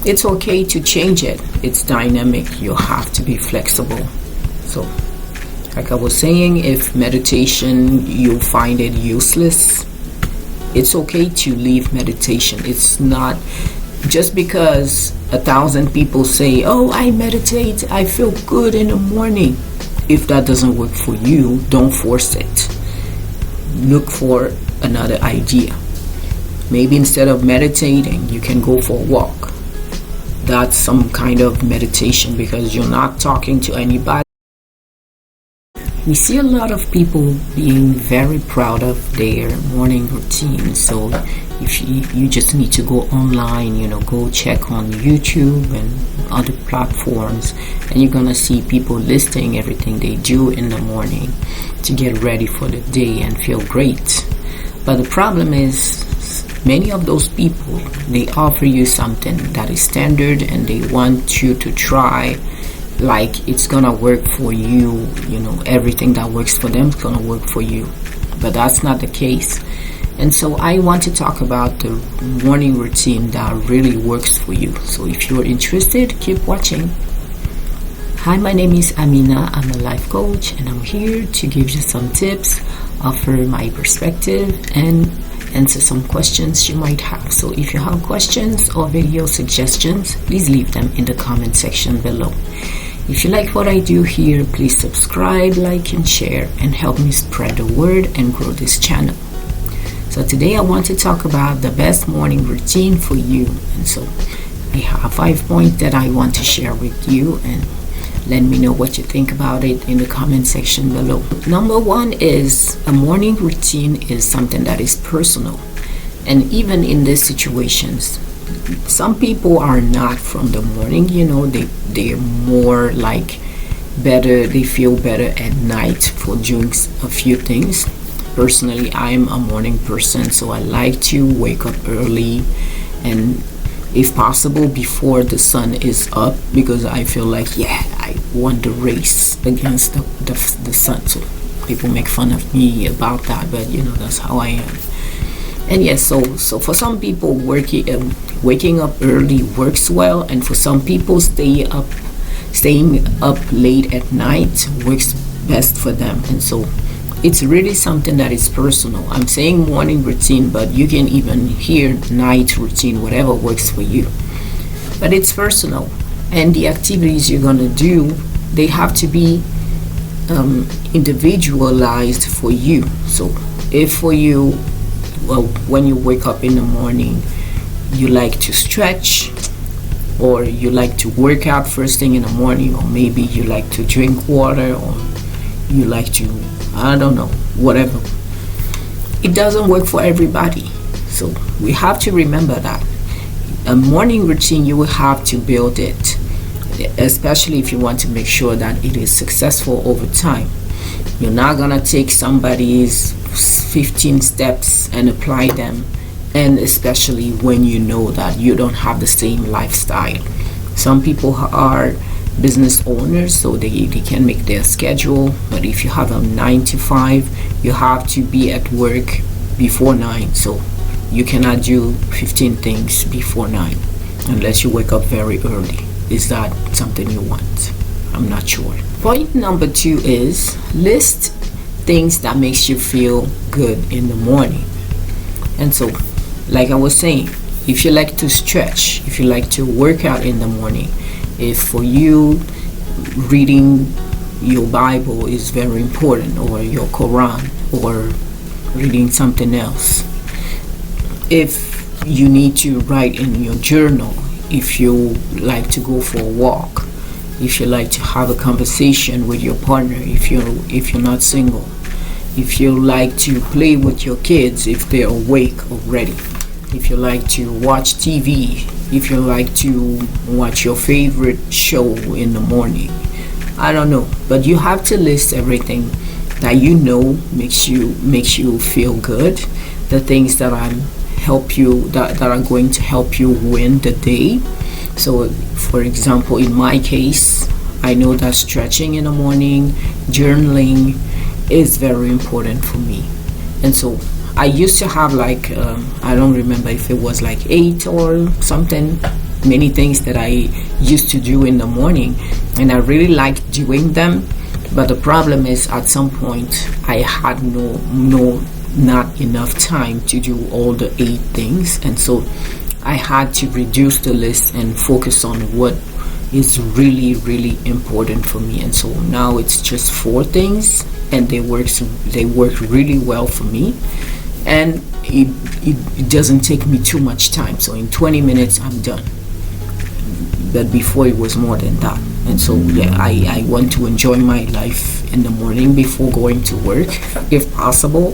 it's okay to change it. It's dynamic. You have to be flexible. So, like I was saying, if meditation you find it useless, it's okay to leave meditation. It's not just because 1,000 people say, oh, I meditate, I feel good in the morning. If that doesn't work for you, don't force it. Look for another idea. Maybe instead of meditating, you can go for a walk. That's some kind of meditation because you're not talking to anybody. We see a lot of people being very proud of their morning routine. So if you just need to go online, go check on YouTube and other platforms, and you're gonna see people listing everything they do in the morning to get ready for the day and feel great. But the problem is, many of those people, they offer you something that is standard and they want you to try like it's gonna work for you. Everything that works for them is gonna work for you, but that's not the case. And so I want to talk about the morning routine that really works for you. So if you're interested, keep watching. Hi, my name is Amina. I'm a life coach, and I'm here to give you some tips, offer my perspective, and answer some questions you might have. So if you have questions or video suggestions, please leave them in the comment section below. If you like what I do here, please subscribe, like, and share, and help me spread the word and grow this channel. So today I want to talk about the best morning routine for you. And so I have 5 points that I want to share with you, and let me know what you think about it in the comment section below. Number 1 is a morning routine is something that is personal. And even in these situations, some people are not from the morning, they're more like better, they feel better at night for doing a few things. Personally, I'm a morning person, so I like to wake up early and if possible before the sun is up, because I feel like I won the race against the sun. So people make fun of me about that, but that's how I am. And yes, so for some people waking up early works well, and for some people staying up late at night works best for them. And so it's really something that is personal. I'm saying morning routine, but you can even hear night routine, whatever works for you. But it's personal, and the activities you're gonna do, they have to be individualized for you. So if for you, when you wake up in the morning, you like to stretch, or you like to work out first thing in the morning, or maybe you like to drink water, or you like to, I don't know, whatever. It doesn't work for everybody. So we have to remember that. A morning routine, you will have to build it, especially if you want to make sure that it is successful over time. You're not gonna take somebody's 15 steps and apply them, and especially when you know that you don't have the same lifestyle. Some people are business owners, so they can make their schedule, but if you have a 9 to 5, you have to be at work before 9, so you cannot do 15 things before 9 unless you wake up very early. Is that something you want? I'm not sure. Point number 2 is list things that makes you feel good in the morning. And so, like I was saying, if you like to stretch, if you like to work out in the morning, if for you reading your Bible is very important, or your Quran, or reading something else, if you need to write in your journal, if you like to go for a walk, if you like to have a conversation with your partner, if you're not single, if you like to play with your kids if they're awake already, if you like to watch TV, if you like to watch your favorite show in the morning, I don't know, but you have to list everything that makes you feel good, the things that that are going to help you win the day. So for example, in my case, I know that stretching in the morning, journaling is very important for me. And so I used to have I don't remember if it was 8 or something many things that I used to do in the morning, and I really like doing them. But the problem is, at some point I had not enough time to do all the 8 things, and so I had to reduce the list and focus on what is really, really important for me. And so now it's just 4 things, and they work really well for me, and it doesn't take me too much time. So in 20 minutes I'm done, but before it was more than that. And so yeah, I want to enjoy my life in the morning before going to work, if possible,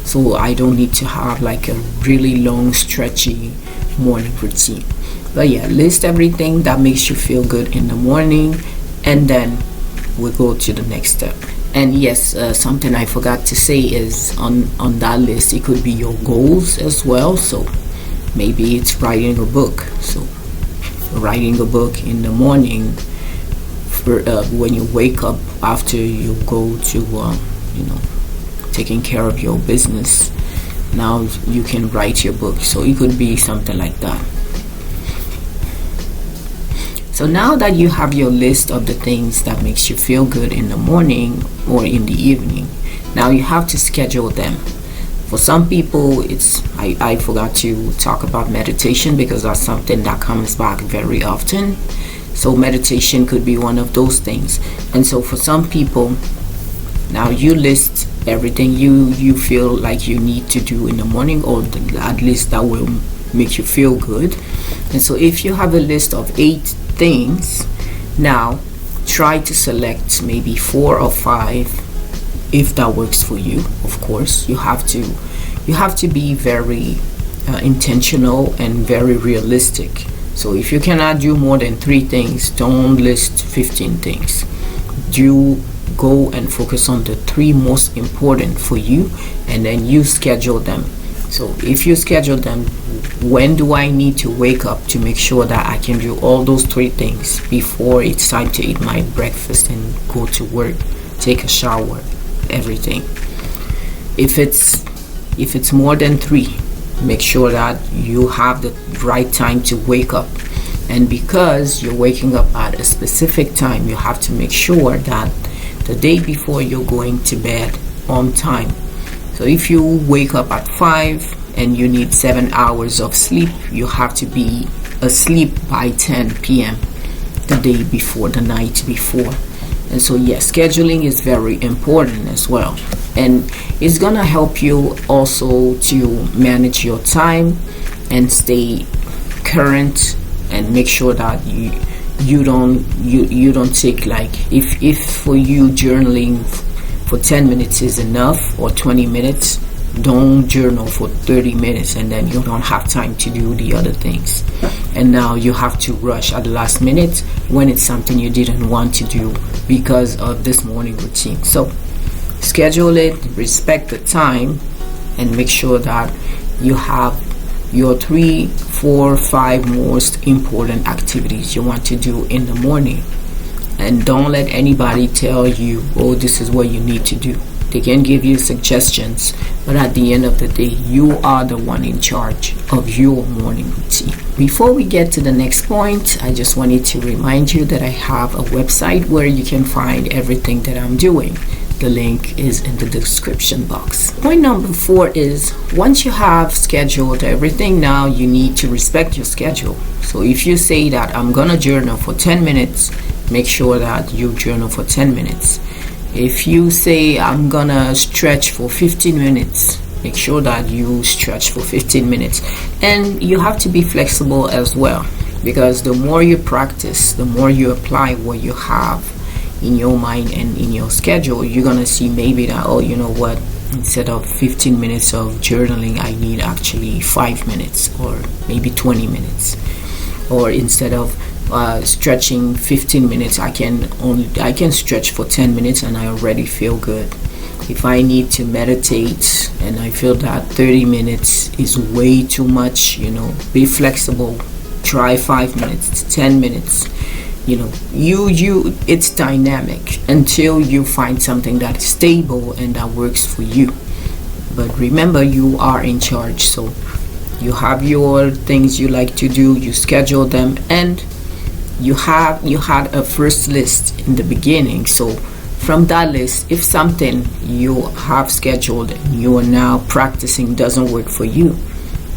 so I don't need to have like a really long stretchy morning routine. But yeah, list everything that makes you feel good in the morning, and then we'll go to the next step. And yes, something I forgot to say is on that list, it could be your goals as well. So maybe it's writing a book. So writing a book in the morning, for when you wake up after you go to taking care of your business, now you can write your book. So it could be something like that. So now that you have your list of the things that makes you feel good in the morning or in the evening, now you have to schedule them. For some people, I forgot to talk about meditation, because that's something that comes back very often. So meditation could be one of those things. And so for some people, now you list everything you feel like you need to do in the morning, or at least that will make you feel good. And so if you have a list of 8 things, now try to select maybe 4 or 5, if that works for you. Of course, you have to be very intentional and very realistic. So if you cannot do more than 3 things, don't list 15 things. Do go and focus on the 3 most important for you, and then you schedule them. So if you schedule them, when do I need to wake up to make sure that I can do all those 3 things before it's time to eat my breakfast and go to work, take a shower, everything. If it's more than 3, make sure that you have the right time to wake up. And because you're waking up at a specific time, you have to make sure that the day before you're going to bed on time. So if you wake up at 5 and you need 7 hours of sleep, you have to be asleep by 10 p.m. the day before, the night before. And so yes, scheduling is very important as well, and it's gonna help you also to manage your time and stay current, and make sure that you don't take, like, if for you journaling for 10 minutes is enough, or 20 minutes, don't journal for 30 minutes and then you don't have time to do the other things, and now you have to rush at the last minute when it's something you didn't want to do because of this morning routine. So schedule it, respect the time, and make sure that you have your 3, 4, 5 most important activities you want to do in the morning. And don't let anybody tell you, oh, this is what you need to do. They can give you suggestions, but at the end of the day, you are the one in charge of your morning routine. Before we get to the next point, I just wanted to remind you that I have a website where you can find everything that I'm doing. The link is in the description box. Point number 4 is, once you have scheduled everything, now you need to respect your schedule. So if you say that I'm gonna journal for 10 minutes, make sure that you journal for 10 minutes. If you say I'm gonna stretch for 15 minutes, make sure that you stretch for 15 minutes. And you have to be flexible as well, because the more you practice, the more you apply what you have in your mind and in your schedule, you're gonna see maybe that, oh, you know what, instead of 15 minutes of journaling, I need actually 5 minutes or maybe 20 minutes. Or instead of stretching 15 minutes, I can stretch for 10 minutes and I already feel good. If I need to meditate and I feel that 30 minutes is way too much, be flexible. Try 5 minutes, 10 minutes. It's dynamic until you find something that is stable and that works for you. But remember, you are in charge, so You have your things you like to do, you schedule them, and you had a first list in the beginning. So from that list, if something you have scheduled and you are now practicing doesn't work for you,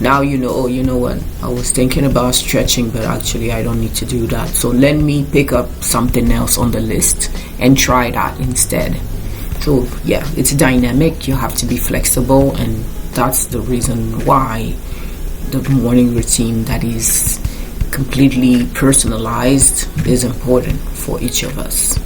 now you know, oh, you know what, I was thinking about stretching, but actually I don't need to do that. So let me pick up something else on the list and try that instead. So yeah, it's dynamic. You have to be flexible, and that's the reason why the morning routine that is completely personalized is important for each of us,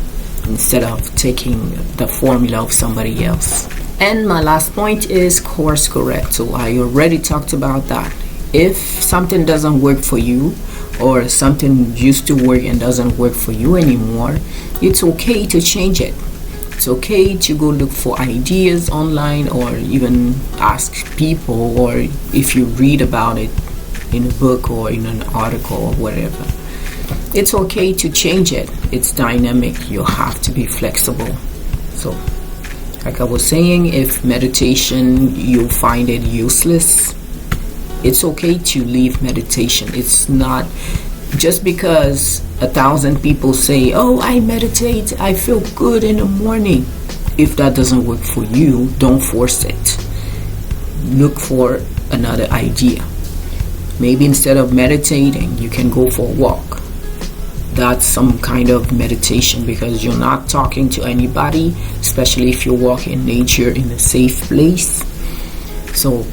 instead of taking the formula of somebody else. And my last point is course correct. So I already talked about that. If something doesn't work for you, or something used to work and doesn't work for you anymore, it's okay to change it. It's okay to go look for ideas online, or even ask people, or if you read about it in a book or in an article or whatever. It's okay to change it. It's dynamic. You have to be flexible. So like I was saying, if meditation you find it useless, it's okay to leave meditation. It's not just because 1,000 people say, oh, I meditate, I feel good in the morning. If that doesn't work for you, don't force it. Look for another idea. Maybe instead of meditating, you can go for a walk. That's some kind of meditation, because you're not talking to anybody, especially if you walk in nature in a safe place. So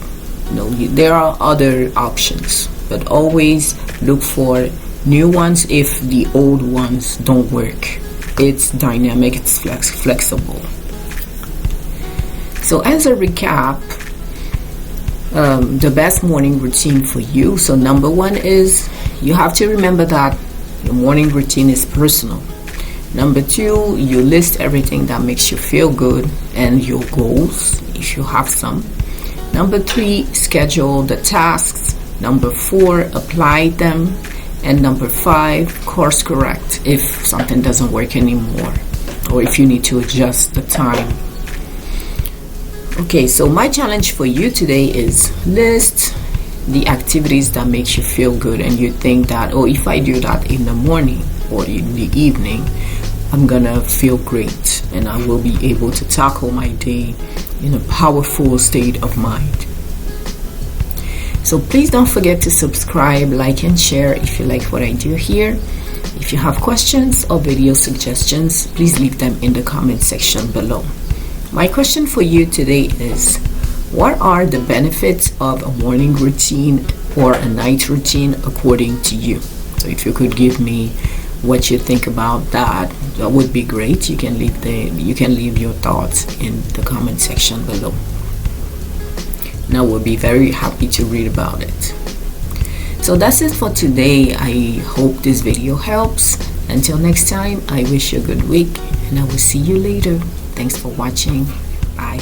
there are other options, but always look for new ones if the old ones don't work. It's dynamic, it's flexible. So as a recap, the best morning routine for you. So number one is, you have to remember that your morning routine is personal. Number two, you list everything that makes you feel good and your goals, if you have some. Number three, schedule the tasks. Number four, apply them. And number five, course correct if something doesn't work anymore, or if you need to adjust the time. Okay, so my challenge for you today is list the activities that makes you feel good, and you think that, oh, if I do that in the morning or in the evening, I'm gonna feel great and I will be able to tackle my day in a powerful state of mind. So please don't forget to subscribe, like, and share if you like what I do here. If you have questions or video suggestions, please leave them in the comment section below. My question for you today is, what are the benefits of a morning routine or a night routine according to you? So if you could give me what you think about that, that would be great. You can leave your thoughts in the comment section below, and I will be very happy to read about it. So that's it for today. I hope this video helps. Until next time, I wish you a good week, and I will see you later. Thanks for watching. Bye.